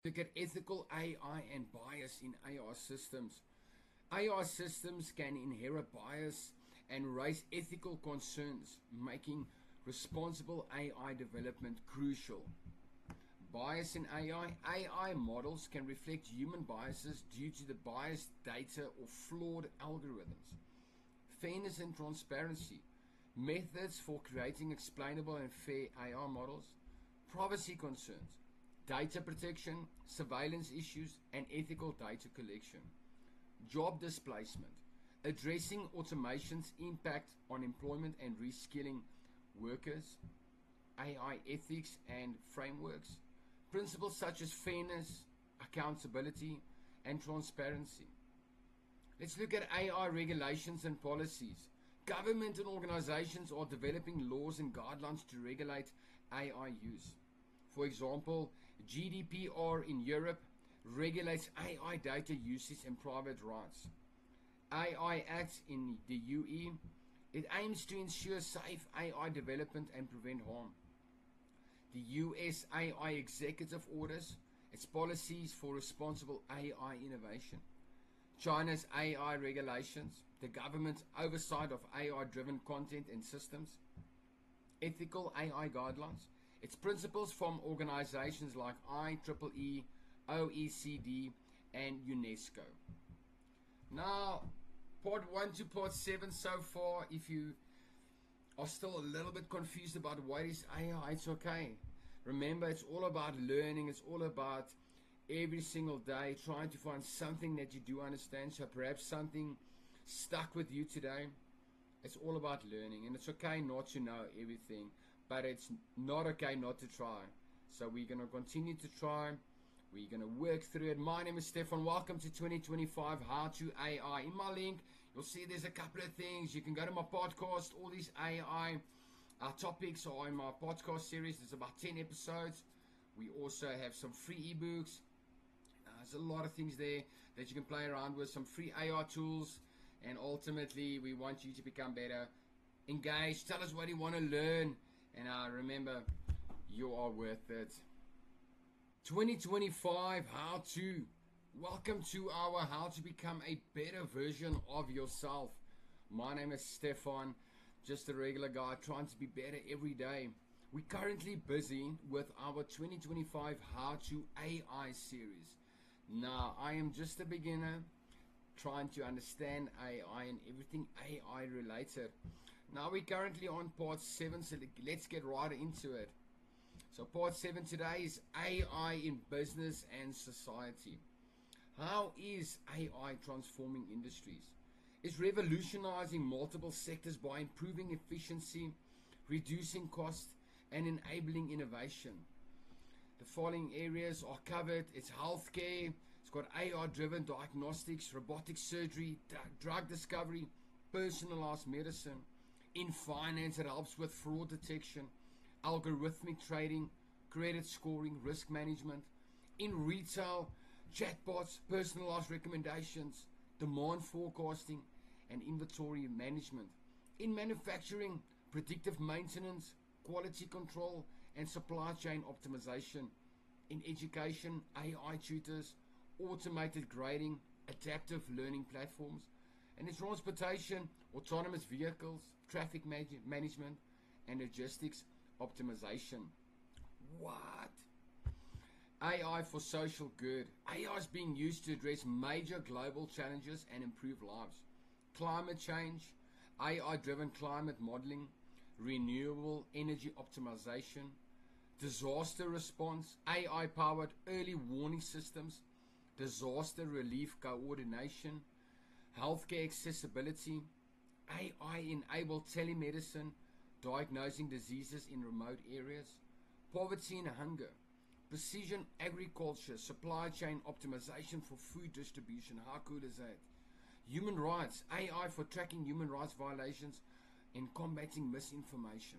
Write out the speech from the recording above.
Look at ethical AI and bias in AI systems. AI systems can inherit bias and raise ethical concerns, making responsible AI development crucial. Bias in AI. AI models can reflect human biases due to the biased data or flawed algorithms. Fairness and transparency. Methods for creating explainable and fair AI models. Privacy concerns. Data protection, surveillance issues, and ethical data collection. Job displacement. Addressing automation's impact on employment and reskilling workers. AI ethics and frameworks. Principles such as fairness, accountability, and transparency. Let's look at AI regulations and policies. Government and organizations are developing laws and guidelines to regulate AI use. For example, GDPR in Europe regulates AI data usage and private rights. AI Act in the UE, it aims to ensure safe AI development and prevent harm. The US AI Executive Orders, its policies for responsible AI innovation. China's AI regulations, the government's oversight of AI-driven content and systems. Ethical AI guidelines, its principles from organizations like IEEE, OECD, and UNESCO. Now, part 1 to part 7 so far. If you are still a little bit confused about what is AI, it's okay. Remember, it's all about learning. It's all about every single day trying to find something that you do understand. So perhaps something stuck with you today. It's all about learning, and it's okay not to know everything, but it's not okay not to try. So we're going to continue to try. We're going to work through it. My name is Stefan. Welcome to 2025 How to AI. In my link, you'll see there's a couple of things. You can go to my podcast. All these AI topics are in my podcast series. There's about 10 episodes. We also have some free ebooks. There's a lot of things there that you can play around with. Some free AI tools. And ultimately, we want you to become better. Engage. Tell us what you want to learn. And remember, you are worth it. 2025 How To. Welcome to our How to Become a Better Version of Yourself. My name is Stefan, just a regular guy trying to be better every day. We're currently busy with our 2025 How To AI series. Now, I am just a beginner trying to understand AI and everything AI related. Now, we're currently on part 7, so let's get right into it. So part 7 today is AI in business and society. How is AI transforming industries? It's revolutionizing multiple sectors by improving efficiency, reducing cost, and enabling innovation. The following areas are covered. It's healthcare, it's got AI-driven diagnostics, robotic surgery, drug discovery, personalized medicine. In finance, it helps with fraud detection, algorithmic trading, credit scoring, risk management. In retail, chatbots, personalized recommendations, demand forecasting, and inventory management. In manufacturing, predictive maintenance, quality control, and supply chain optimization. In education, AI tutors, automated grading, adaptive learning platforms. And in transportation, autonomous vehicles, traffic management, and logistics optimization. What? AI for social good. AI is being used to address major global challenges and improve lives. Climate change, AI-driven climate modeling, renewable energy optimization, disaster response, AI-powered early warning systems, disaster relief coordination, healthcare accessibility, AI-enabled telemedicine, diagnosing diseases in remote areas, poverty and hunger, precision agriculture, supply chain optimization for food distribution. How cool is that? Human rights, AI for tracking human rights violations and combating misinformation.